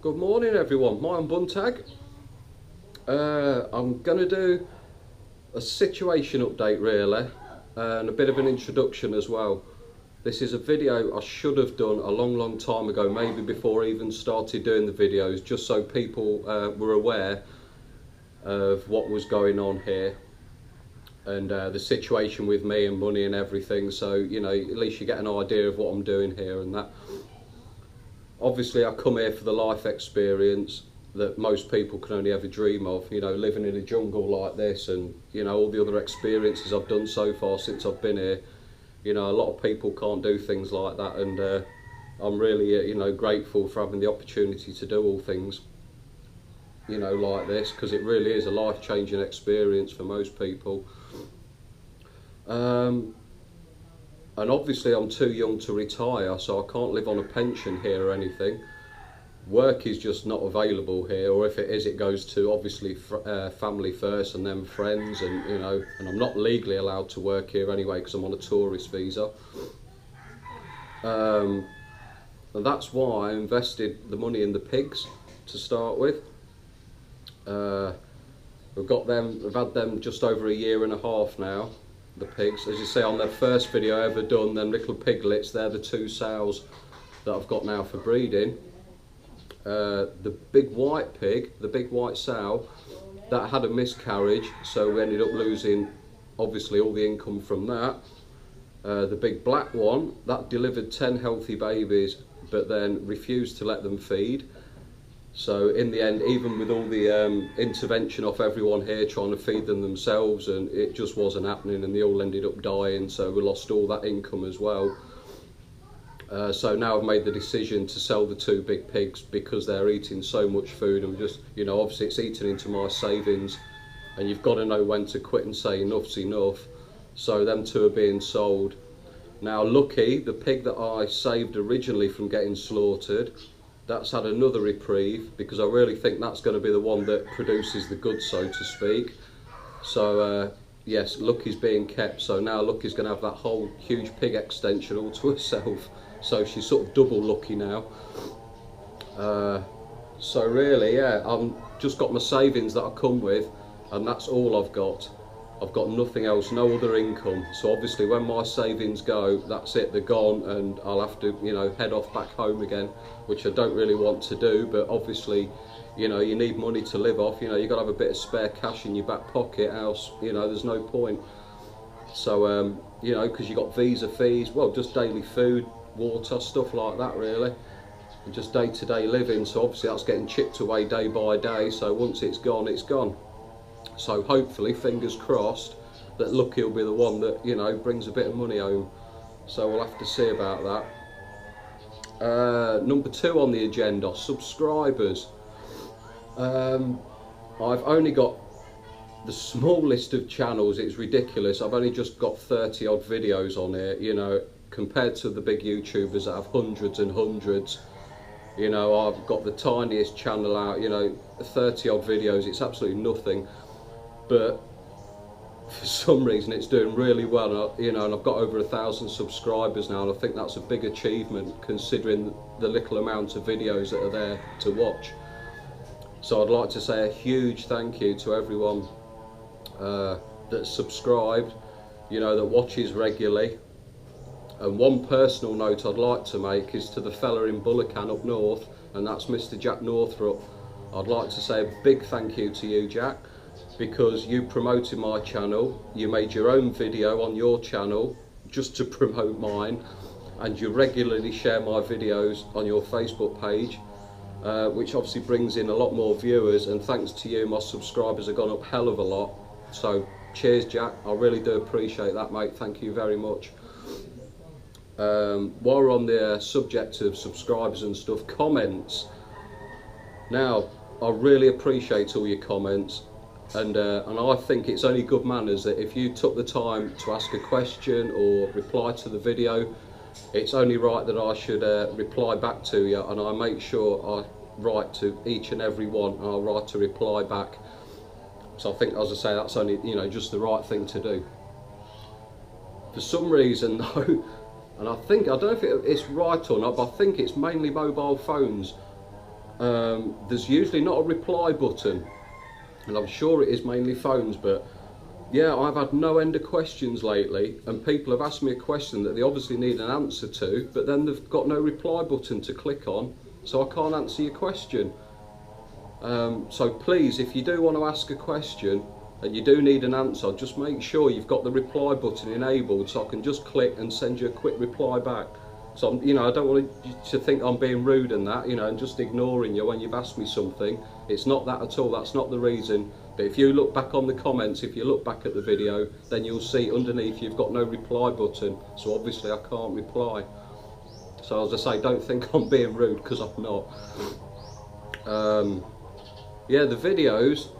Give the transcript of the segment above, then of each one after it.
Good morning everyone, I'm Buntag. I'm going to do a situation update really, and a bit of an introduction as well. This is a video I should have done a long time ago, maybe before I even started doing the videos, just so people were aware of what was going on here and the situation with me and money and everything, so you know, at least you get an idea of what I'm doing here and that. Obviously I come here for the life experience that most people can only ever dream of, you know, living in a jungle like this, and you know, all the other experiences I've done so far since I've been here. You know, a lot of people can't do things like that, and I'm really you know, grateful for having the opportunity to do all things, you know, like this, because it really is a life-changing experience for most people. And obviously I'm too young to retire, so I can't live on a pension here or anything. Work is just not available here, or if it is, it goes to obviously family first and then friends, and you know, and I'm not legally allowed to work here anyway because I'm on a tourist visa. And that's why I invested the money in the pigs to start with. We've had them just over a year and a half now, the pigs. As you see on their first video I ever done, them little piglets, they're the two sows that I've got now for breeding. The big white pig, the big white sow, that had a miscarriage, so we ended up losing obviously all the income from that. The big black one, that delivered 10 healthy babies but then refused to let them feed. So in the end, even with all the intervention off everyone here trying to feed them themselves, and it just wasn't happening, and they all ended up dying, so we lost all that income as well. So now I've made the decision to sell the two big pigs because they're eating so much food, and just, you know, obviously it's eating into my savings, and you've got to know when to quit and say enough's enough. So them two are being sold. Now Lucky, the pig that I saved originally from getting slaughtered, that's had another reprieve, because I really think that's going to be the one that produces the goods, so to speak. So yes, Lucky's being kept, so now Lucky's going to have that whole huge pig extension all to herself. So she's sort of double lucky now. So really, yeah, I've just got my savings that I come with, and that's all I've got. I've got nothing else, no other income. So obviously when my savings go, that's it, they're gone, and I'll have to, you know, head off back home again, which I don't really want to do, but obviously, you know, you need money to live off. You know, you've got to have a bit of spare cash in your back pocket, else, you know, there's no point. So, you know, because you've got visa fees, well, just daily food, water, stuff like that really, and just day-to-day living. So obviously that's getting chipped away day by day, so once it's gone, it's gone. So hopefully, fingers crossed, that Lucky will be the one that, you know, brings a bit of money home. So we'll have to see about that. Number 2 on the agenda, subscribers. I've only got the smallest of channels, it's ridiculous. I've only just got 30 odd videos on here, you know, compared to the big YouTubers that have hundreds and hundreds. You know, I've got the tiniest channel out, you know, 30 odd videos, it's absolutely nothing. But for some reason it's doing really well, you know, and I've got over 1,000 subscribers now, and I think that's a big achievement considering the little amount of videos that are there to watch. So I'd like to say a huge thank you to everyone that's subscribed, you know, that watches regularly. And one personal note I'd like to make is to the fella in Bullocan up north, and that's Mr. Jack Northrop. I'd like to say a big thank you to you, Jack, because you promoted my channel, you made your own video on your channel just to promote mine, and you regularly share my videos on your Facebook page, which obviously brings in a lot more viewers, and thanks to you my subscribers have gone up hell of a lot. So cheers, Jack, I really do appreciate that, mate, thank you very much. While we're on the subject of subscribers and stuff, comments. Now, I really appreciate all your comments, and I think it's only good manners that if you took the time to ask a question or reply to the video, it's only right that I should reply back to you, and I make sure I write to each and every one, and I'll write to reply back. So I think, as I say, that's only, you know, just the right thing to do. For some reason though, and I don't know if it's right or not, but I think it's mainly mobile phones. there's usually not a reply button, and I'm sure it is mainly phones, but yeah, I've had no end of questions lately, and people have asked me a question that they obviously need an answer to, but then they've got no reply button to click on, so I can't answer your question. So please, if you do want to ask a question and you do need an answer, just make sure you've got the reply button enabled so I can just click and send you a quick reply back. So I'm, I don't want you to think I'm being rude and that, and just ignoring you when you've asked me something. It's not that at all, that's not the reason. But if you look back on the comments, if you look back at the video, then you'll see underneath you've got no reply button, so obviously I can't reply. So as I say, don't think I'm being rude, because I'm not. Yeah, the videos,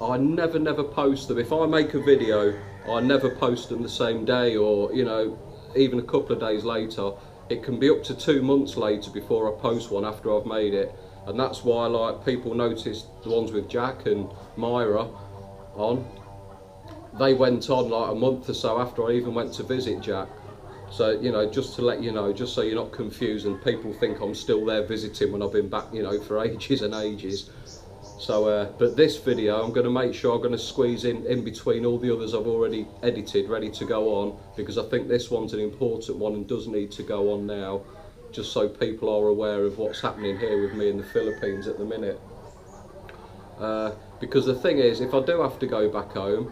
I never post them. If I make a video, I never post them the same day, or even a couple of days later. It can be up to 2 months later before I post one after I've made it, and that's why like people noticed the ones with Jack and Myra on. They went on like a month or so after I even went to visit Jack. So just to let you know, just so you're not confused and people think I'm still there visiting when I've been back for ages and ages. So but this video I'm going to make sure I'm going to squeeze in between all the others I've already edited, ready to go on, because I think this one's an important one and does need to go on now, just so people are aware of what's happening here with me in the Philippines at the minute. Because the thing is, if I do have to go back home,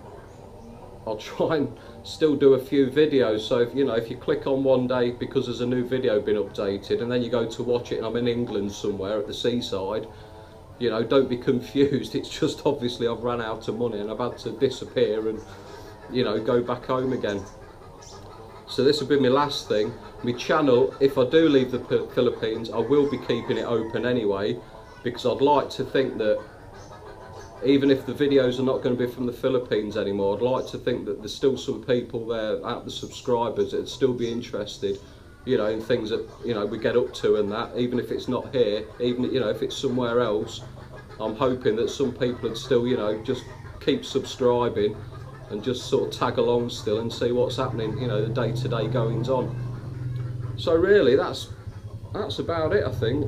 I'll try and still do a few videos. So if you click on one day because there's a new video been updated, and then you go to watch it and I'm in England somewhere at the seaside, don't be confused. It's just obviously I've run out of money and I've had to disappear and go back home again. So this will be my last thing. My channel, if I do leave the Philippines, I will be keeping it open anyway, because I'd like to think that even if the videos are not going to be from the Philippines anymore, I'd like to think that there's still some people there, out the subscribers, that'd still be interested, in things that we get up to and that, even if it's not here, even if it's somewhere else. I'm hoping that some people would still just keep subscribing and just sort of tag along still and see what's happening, the day-to-day goings on. So really that's about it. I think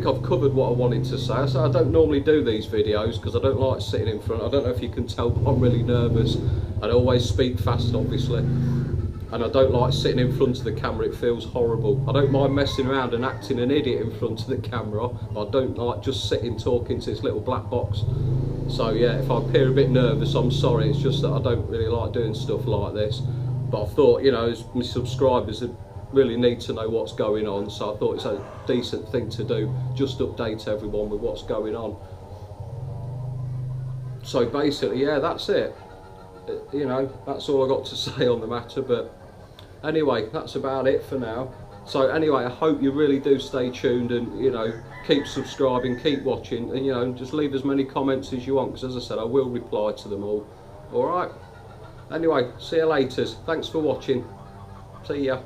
I've covered what I wanted to say. So I don't normally do these videos because I don't like sitting in front. I don't know if you can tell, but I'm really nervous. I always speak fast, obviously, and I don't like sitting in front of the camera. It feels horrible. I don't mind messing around and acting an idiot in front of the camera, but I don't like just sitting talking to this little black box. So yeah, if I appear a bit nervous, I'm sorry. It's just that I don't really like doing stuff like this. But I thought, as my subscribers would really need to know what's going on, so I thought it's a decent thing to do, just update everyone with what's going on. So basically, yeah, that's it. That's all I got to say on the matter. But anyway, that's about it for now. So anyway, I hope you really do stay tuned and keep subscribing, keep watching, and just leave as many comments as you want, because as I said, I will reply to them all. Alright, anyway, see you later. Thanks for watching. See ya.